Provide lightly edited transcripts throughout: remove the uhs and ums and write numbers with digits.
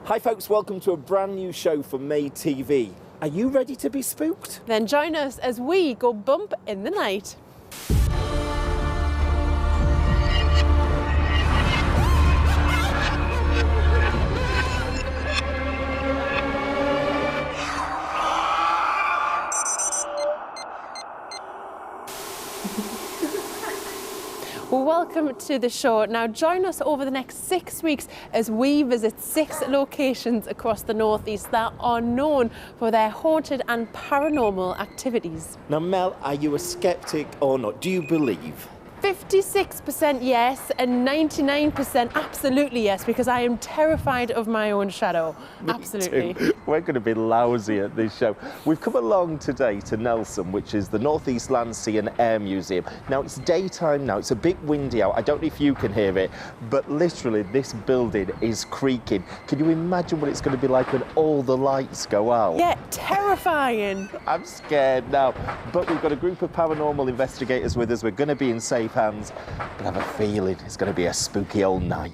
Hi folks, welcome to a brand new show from Made TV. Are you ready to be spooked? Then join us as we go bump in the night. Welcome to the show. Now join us over the next 6 weeks as we visit 6 locations across the northeast that are known for their haunted and paranormal activities. Now Mel, are you a skeptic or not? Do you believe? 56% yes and 99% absolutely yes, because I am terrified of my own shadow. Absolutely. Too. We're going to be lousy at this show. We've come along today to N.E.L.S.A.M, which is the Northeast Land, Sea and Air Museum. Now it's daytime now, it's a bit windy out. I don't know if you can hear it, but literally this building is creaking. Can you imagine what it's going to be like when all the lights go out? Yeah, terrifying. I'm scared now, but we've got a group of paranormal investigators with us. We're going to be in safe hands, but I have a feeling it's going to be a spooky old night.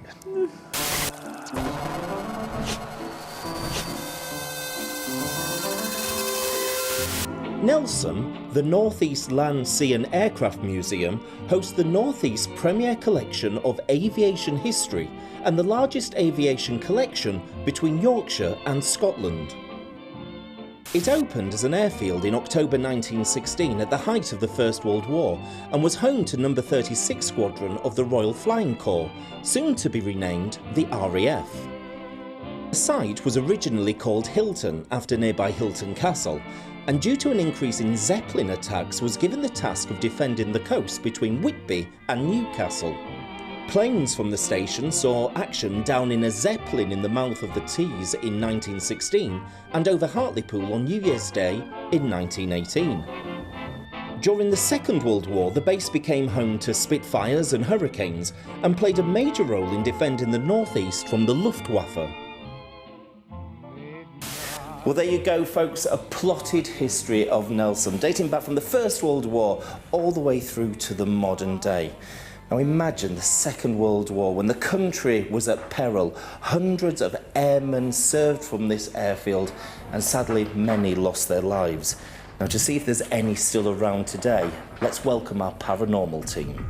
N.E.L.S.A.M, the Northeast Land, Sea and Aircraft Museum, hosts the Northeast's premier collection of aviation history and the largest aviation collection between Yorkshire and Scotland. It opened as an airfield in October 1916 at the height of the First World War and was home to No. 36 Squadron of the Royal Flying Corps, soon to be renamed the RAF. The site was originally called Hilton after nearby Hilton Castle, and due to an increase in Zeppelin attacks was given the task of defending the coast between Whitby and Newcastle. Planes from the station saw action down in a Zeppelin in the mouth of the Tees in 1916 and over Hartlepool on New Year's Day in 1918. During the Second World War, the base became home to Spitfires and Hurricanes and played a major role in defending the northeast from the Luftwaffe. Well, there you go, folks, a plotted history of N.E.L.S.A.M, dating back from the First World War all the way through to the modern day. Now imagine the Second World War, when the country was at peril. Hundreds of airmen served from this airfield, and sadly many lost their lives. Now to see if there's any still around today, let's welcome our paranormal team.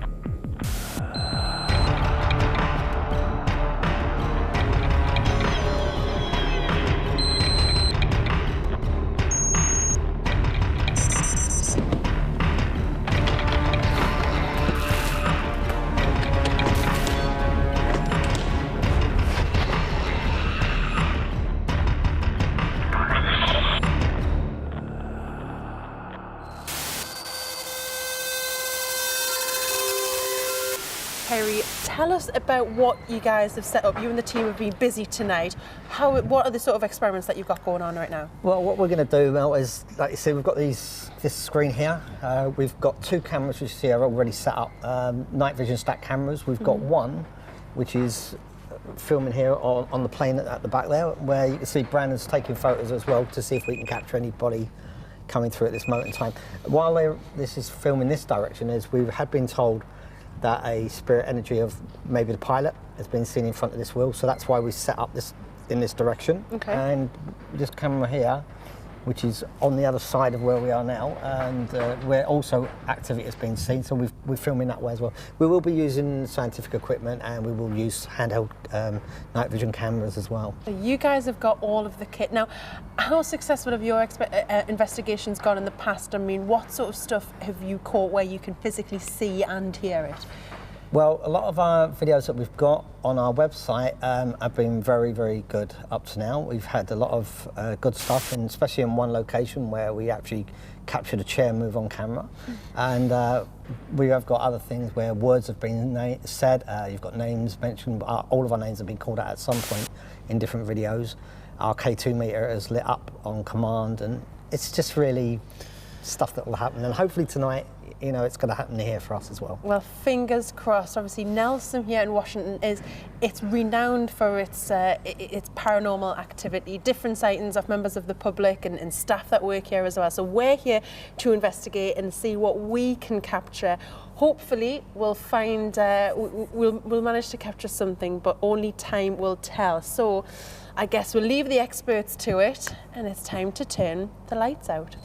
Tell us about what you guys have set up. You and the team have been busy tonight. What are the sort of experiments that you've got going on right now? Well, what we're going to do, Mel, is, like you see, we've got this screen here. We've got 2 cameras which you see are already set up, night vision stack cameras. We've got one which is filming here on the plane at the back there, where you can see Brandon's taking photos as well to see if we can capture anybody coming through at this moment in time. While this is filming this direction, is we had been told that a spirit energy of maybe the pilot has been seen in front of this wheel, so that's why we set up this in this direction. Okay. And this camera here, which is on the other side of where we are now, and where also activity has been seen, so we're filming that way as well. We will be using scientific equipment, and we will use handheld night vision cameras as well. You guys have got all of the kit. Now, how successful have your investigations gone in the past? I mean, what sort of stuff have you caught where you can physically see and hear it? Well, a lot of our videos that we've got on our website have been very, very good up to now. We've had a lot of good stuff, and especially in one location where we actually captured a chair move on camera. And we have got other things where words have been said, you've got names mentioned, all of our names have been called out at some point in different videos. Our K2 meter is lit up on command, and it's just really stuff that will happen. And hopefully tonight, you know, it's going to happen here for us as well. Well, fingers crossed. Obviously, N.E.L.S.A.M here in Washington it's renowned for its paranormal activity, different sightings of members of the public and staff that work here as well. So we're here to investigate and see what we can capture. Hopefully, we'll find we'll manage to capture something, but only time will tell. So I guess we'll leave the experts to it, and it's time to turn the lights out.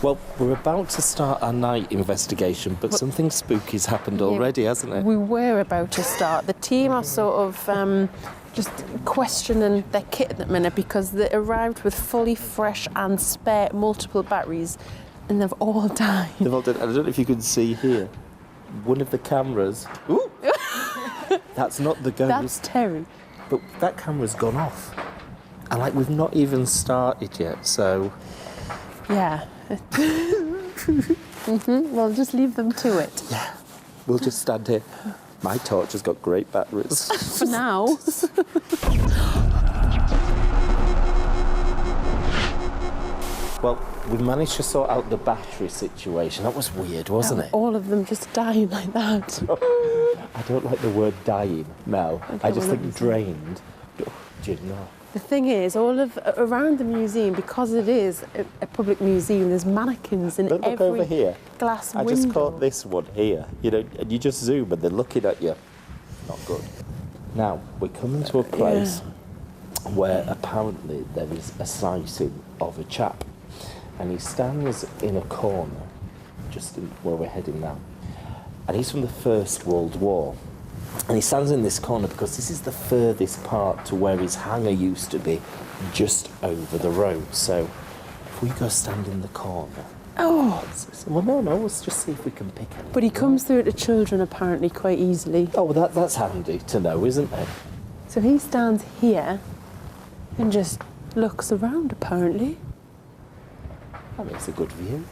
Well, we're about to start our night investigation, but something spooky's happened already, hasn't it? We were about to start. The team are sort of just questioning their kit at the minute because they arrived with fully fresh and spare multiple batteries, and they've all died. They've all done, I don't know if you can see here, one of the cameras. Ooh! That's not the ghost. That's Terry. But that camera's gone off. And like, we've not even started yet, so... Yeah. Well, just leave them to it. Yeah, we'll just stand here. My torch has got great batteries. For now. Well, we managed to sort out the battery situation. That was weird, wasn't it? All of them just dying like that. I don't like the word dying, Mel. Okay, I just well, think drained. Oh, do you know? The thing is, around the museum, because it is a public museum, there's mannequins in Look every over here. glass I window. just caught this one here, you know, and you just zoom and they're looking at you. Not good. Now, we're coming to a place where apparently there is a sighting of a chap, and he stands in a corner, just where we're heading now, and he's from the First World War. And he stands in this corner because this is the furthest part to where his hangar used to be, just over the road. So if we go stand in the corner... Oh! Well, no, let's just see if we can pick him. But he comes through to children apparently quite easily. Oh, well, that's handy to know, isn't it? So he stands here and just looks around apparently. That makes a good view.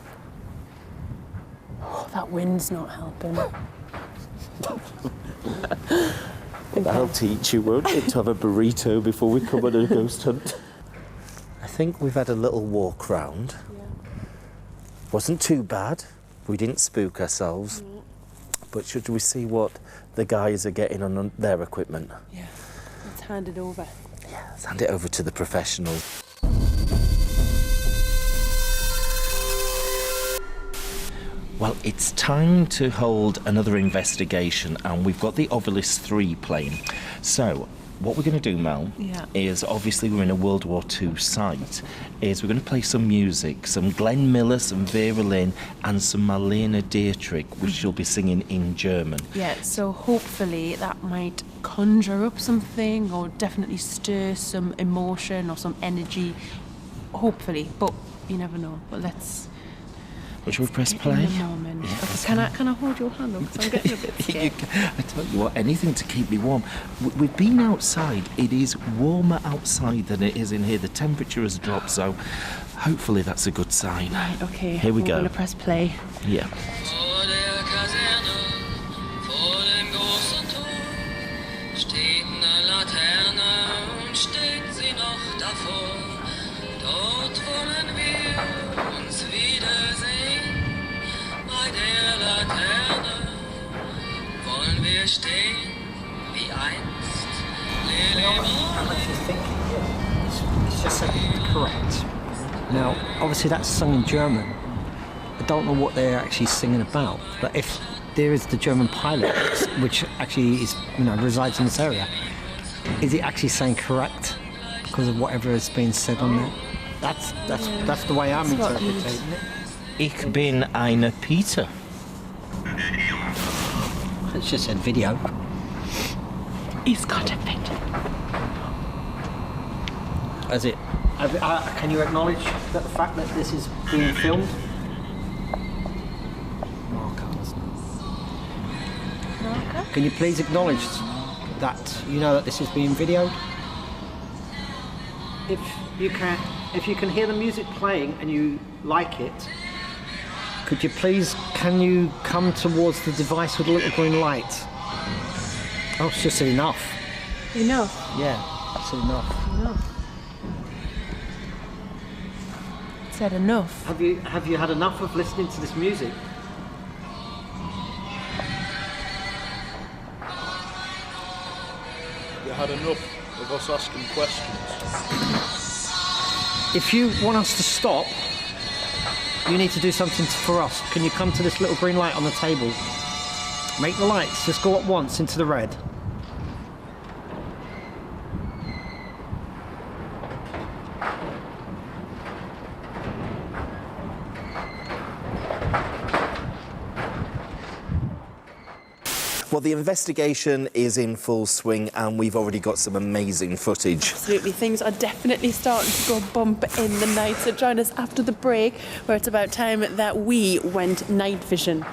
Oh, that wind's not helping. That'll teach you, won't it, to have a burrito before we come on a ghost hunt. I think we've had a little walk round. Yeah. Wasn't too bad. We didn't spook ourselves. But should we see what the guys are getting on their equipment? Yeah. Let's hand it over. Yeah, let's hand it over to the professionals. Well, it's time to hold another investigation, and we've got the Obelisk 3 playing. So, what we're going to do, Mel, is obviously we're in a World War II site, is we're going to play some music, some Glenn Miller, some Vera Lynn, and some Marlene Dietrich, which she'll be singing in German. Yeah, so hopefully that might conjure up something or definitely stir some emotion or some energy. Hopefully, but you never know. But let's... Should we press play? In a moment. Yeah. Okay, can I hold your hand up? 'Cause I'm getting a bit scared. I tell you what, anything to keep me warm. We've been outside. It is warmer outside than it is in here. The temperature has dropped, so hopefully that's a good sign. Right, okay. Here we go. I'm going to press play. Yeah. I'm actually thinking, it's just said correct. Now, obviously that's sung in German. I don't know what they're actually singing about, but if there is the German pilot, which actually is, resides in this area, is it actually saying correct because of whatever has been said on there? That's the way I'm interpreting it. Ich bin eine Peter. It's just said video. He's got a bit. As it. Can you acknowledge the fact that this is being filmed? Marker. Can you please acknowledge that you know that this is being videoed? If you can hear the music playing and you like it, could you please, can you come towards the device with a little green light? Oh, it's just enough. Enough? Yeah, it's enough. Enough. It said enough. Have you had enough of listening to this music? You had enough of us asking questions. If you want us to stop, you need to do something for us. Can you come to this little green light on the table Make the lights just go up once into the red. Well, the investigation is in full swing and we've already got some amazing footage. Absolutely, things are definitely starting to go bump in the night. So join us after the break, where it's about time that we went night vision.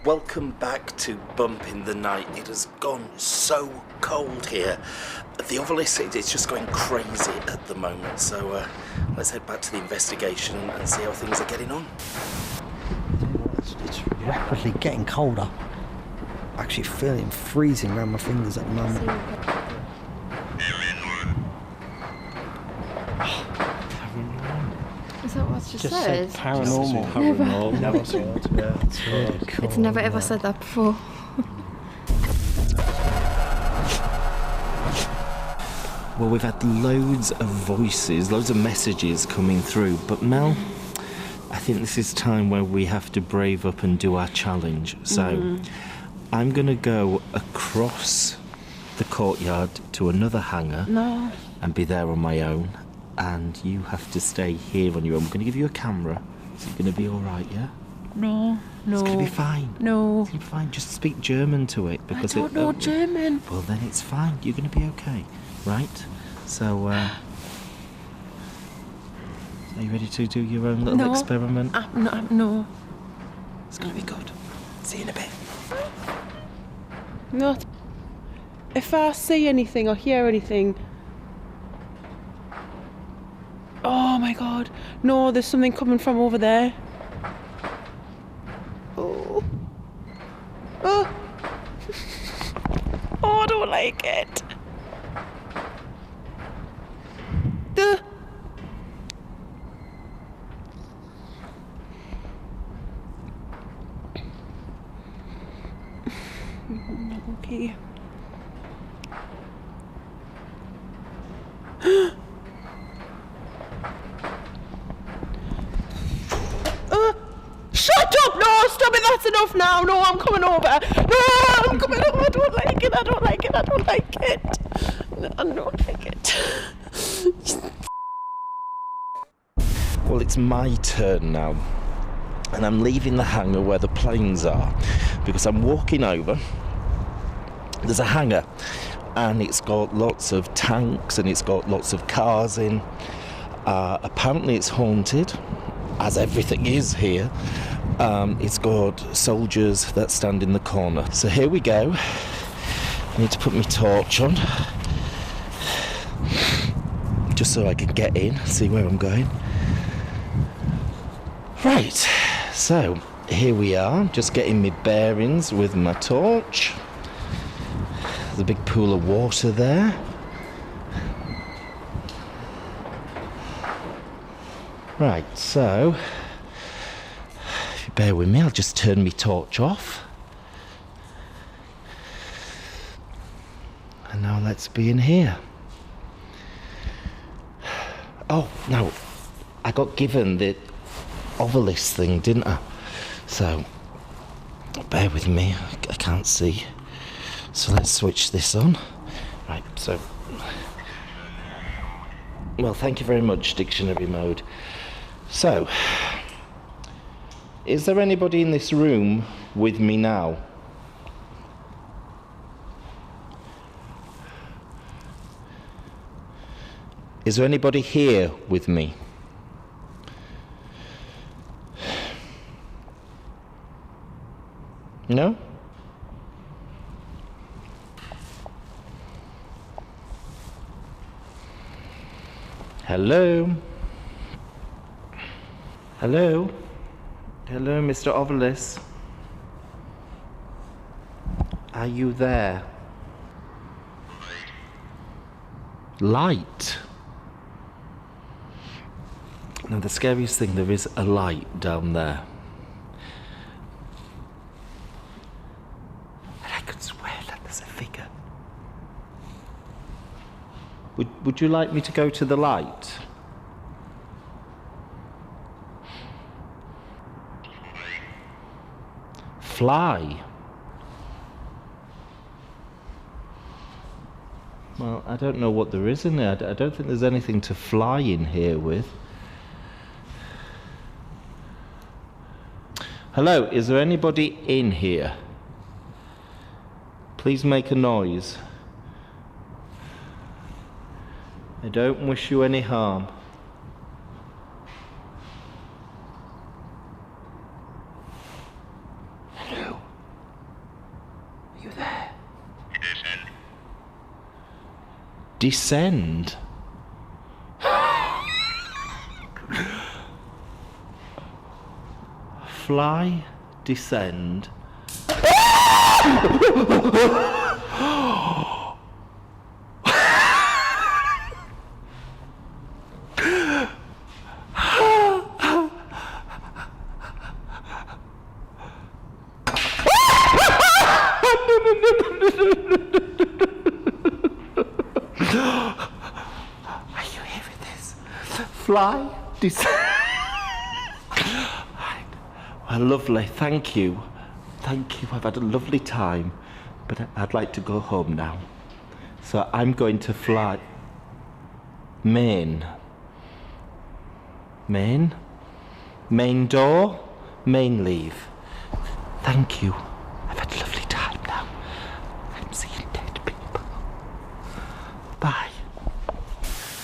Welcome back to Bump in the Night. It has gone so cold here. The N.E.L.S.A.M, it's just going crazy at the moment. So let's head back to the investigation and see how things are getting on. It's rapidly getting colder. Actually feeling freezing around my fingers at the moment. Is that what it's just said? Paranormal. Paranormal. Never saw it. Yeah, it's Cool. It's never ever said that before. Well, we've had loads of voices, loads of messages coming through, but Mel, I think this is time where we have to brave up and do our challenge. So I'm going to go across the courtyard to another hangar and be there on my own, and you have to stay here on your own. I'm going to give you a camera. Is it going to be all right, yeah? No. It's going to be fine. No. It's going to be fine. Just speak German to it. Because I don't know German. Well, then it's fine. You're going to be okay, right? So, are you ready to do your own little experiment? No. It's going to be good. See you in a bit. Not. If I see anything or hear anything. Oh my God. No, there's something coming from over there. Oh. Oh. Oh, I don't like it. Okay. Shut up! No, stop it! That's enough now. No, I'm coming over. No, I'm coming over. I don't like it. I don't like it. I don't like it. No, I don't like it. Well, it's my turn now. And I'm leaving the hangar where the planes are because I'm walking over. There's a hangar and it's got lots of tanks and it's got lots of cars in. Apparently it's haunted, as everything is here. It's got soldiers that stand in the corner. So here we go. I need to put my torch on just so I can get in, see where I'm going. Right, so here we are, just getting my bearings with my torch. There's a big pool of water there. Right, so if you bear with me, I'll just turn my torch off. And now let's be in here. Oh, no, I got given the N.E.L.S.A.M thing, didn't I? So, bear with me, I can't see. So let's switch this on. Right, so... Well, thank you very much, dictionary mode. So, is there anybody in this room with me now? Is there anybody here with me? No? Hello? Hello? Hello, Mr. N.E.L.S.A.M. Are you there? Light? Now, the scariest thing, there is a light down there. And I could swear that there's a figure Would you like me to go to the light? Fly? Well, I don't know what there is in there. I don't think there's anything to fly in here with. Hello, is there anybody in here? Please make a noise. I don't wish you any harm. Hello? Are you there? Descend. Fly, descend. Are you hearing this? Fly, descend. Well, lovely, thank you. Thank you, I've had a lovely time, but I'd like to go home now. So I'm going to fly. Main. Main? Main door? Main leave. Thank you. I've had a lovely time now. I'm seeing dead people. Bye.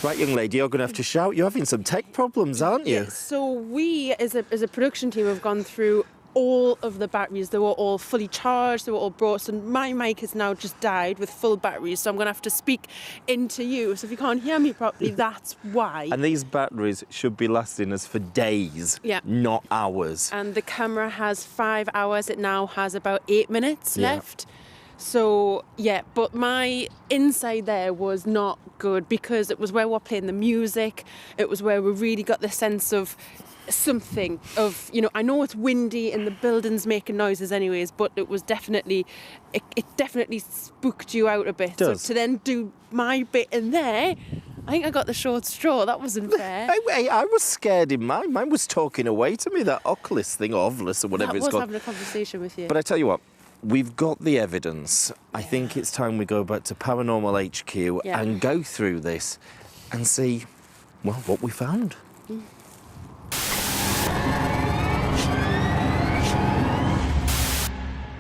Right, young lady, you're going to have to shout. You're having some tech problems, aren't you? Yeah, so we, as a production team, have gone through all of the batteries. They were all fully charged, they were all brought, so my mic has now just died with full batteries, so I'm going to have to speak into you. So if you can't hear me properly, that's why. And these batteries should be lasting us for days, yeah, not hours. And the camera has 5 hours, it now has about 8 minutes left. So, yeah, but my inside there was not good because it was where we're playing the music, it was where we really got the sense of something of, you know, I know it's windy and the building's making noises anyways, but it was definitely, it definitely spooked you out a bit. So to then do my bit in there, I think I got the short straw. That wasn't fair. I was scared in mine. Mine was talking away to me, that Oculus thing, or Ovilus, or whatever it's called. I was having a conversation with you. But I tell you what, we've got the evidence. I think it's time we go back to Paranormal HQ and go through this and see, well, what we found.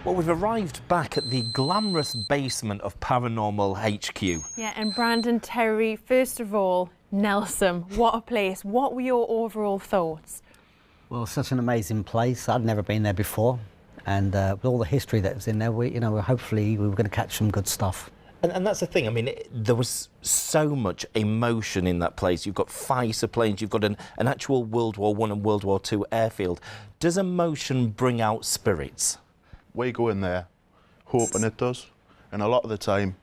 Well, we've arrived back at the glamorous basement of Paranormal HQ. Yeah, and Brandon, Terry, first of all, N.E.L.S.A.M, what a place. What were your overall thoughts? Well, such an amazing place. I'd never been there before. And with all the history that was in there, hopefully we were going to catch some good stuff. And that's the thing, I mean, there was so much emotion in that place. You've got fighter planes, you've got an actual World War I and World War II airfield. Does emotion bring out spirits? We go in there hoping it does, and a lot of the time,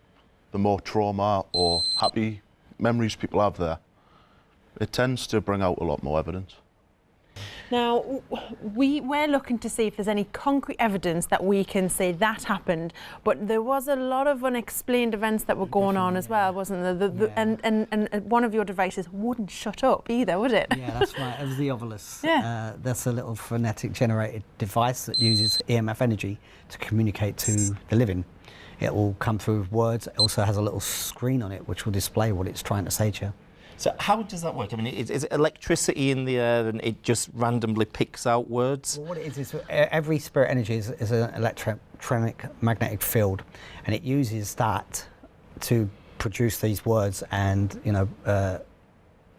the more trauma or happy memories people have there, it tends to bring out a lot more evidence. Now, we're looking to see if there's any concrete evidence that we can say that happened, but there was a lot of unexplained events that were going on as well, wasn't there? And one of your devices wouldn't shut up either, would it? Yeah, that's right. It was the Ovilus. Yeah. That's a little phonetic generated device that uses EMF energy to communicate to the living. It will come through with words. It also has a little screen on it which will display what it's trying to say to you. So how does that work? I mean, is it electricity in the air and it just randomly picks out words? Well, what it is every spirit energy is an electronic magnetic field, and it uses that to produce these words and,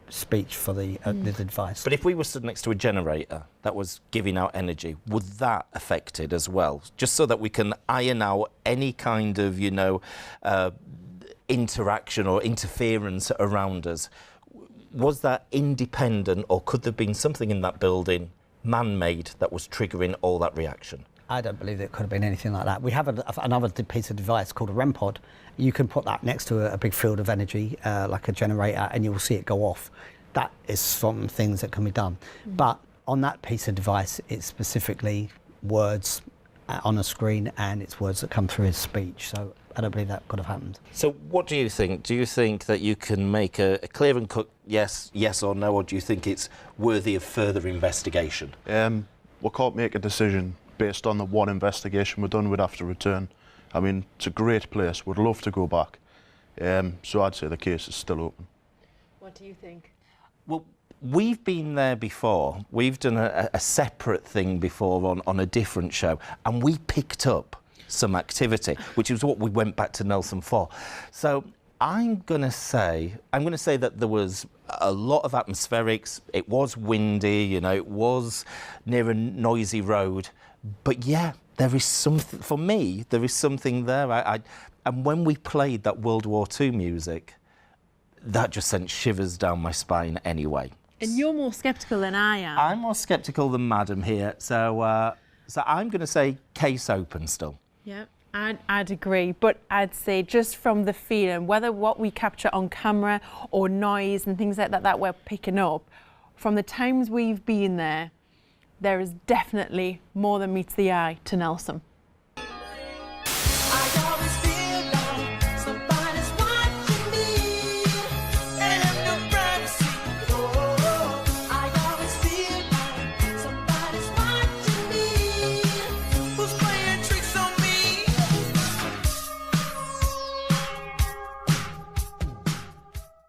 speech for the device. But if we were stood next to a generator that was giving out energy, would that affect it as well? Just so that we can iron out any kind of, interaction or interference around us. Was that independent, or could there have been something in that building, man-made, that was triggering all that reaction? I don't believe it could have been anything like that. We have another piece of device called a REM pod. You can put that next to a big field of energy, like a generator, and you will see it go off. That is some things that can be done. But on that piece of device, it's specifically words on a screen, and it's words that come through as speech. So and I believe that could have happened. So what do you think? Do you think that you can make a clear and cut yes or no, or do you think it's worthy of further investigation? We can't make a decision based on the one investigation we've done. We'd have to return. I mean, it's a great place. We'd love to go back. So I'd say the case is still open. What do you think? Well, we've been there before. We've done a separate thing before on a different show, and we picked up some activity, which is what we went back to N.E.L.S.A.M for. So I'm going to say that there was a lot of atmospherics. It was windy, you know, it was near a noisy road. But yeah, there is something, for me, there is something there. And when we played that World War II music, that just sent shivers down my spine anyway. And you're more sceptical than I am. I'm more sceptical than Madam here, so I'm going to say case open still. Yeah, I'd agree, but I'd say just from the feeling, whether what we capture on camera or noise and things like that we're picking up, from the times we've been there, there is definitely more than meets the eye to N.E.L.S.A.M.